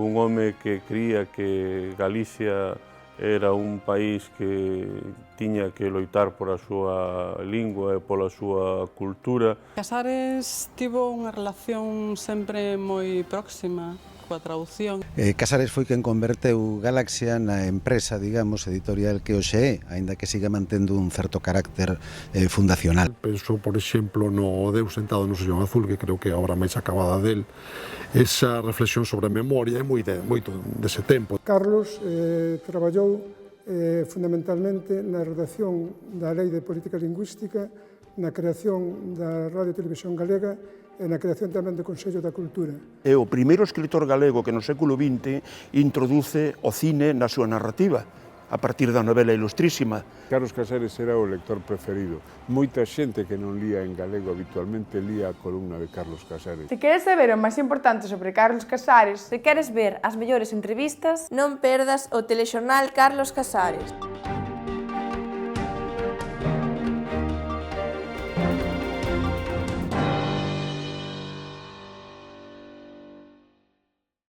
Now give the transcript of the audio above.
un home que cría que Galicia era un país que tiña que loitar por a súa lingua e pola súa cultura. Casares tivo unha relación sempre moi próxima coa traducción. Casares foi quen converteu Galaxia na empresa, digamos, editorial que hoxe é, aínda que siga mantendo un certo carácter fundacional. Penso, por exemplo, no Deus sentado no sillón azul, que creo que é a obra máis acabada del. Esa reflexión sobre a memoria é moito dese tempo. Carlos traballou fundamentalmente na redacción da Lei de Política Lingüística, na creación da Radio e Televisión Galega e na creación tamén do Consello da Cultura. É o primeiro escritor galego que no século XX introduce o cine na súa narrativa, a partir da novela Ilustrísima. Carlos Casares era o lector preferido. Moita xente que non lía en galego habitualmente lía a columna de Carlos Casares. Se queres saber o máis importante sobre Carlos Casares, se queres ver as mellores entrevistas, non perdas o telexornal Carlos Casares.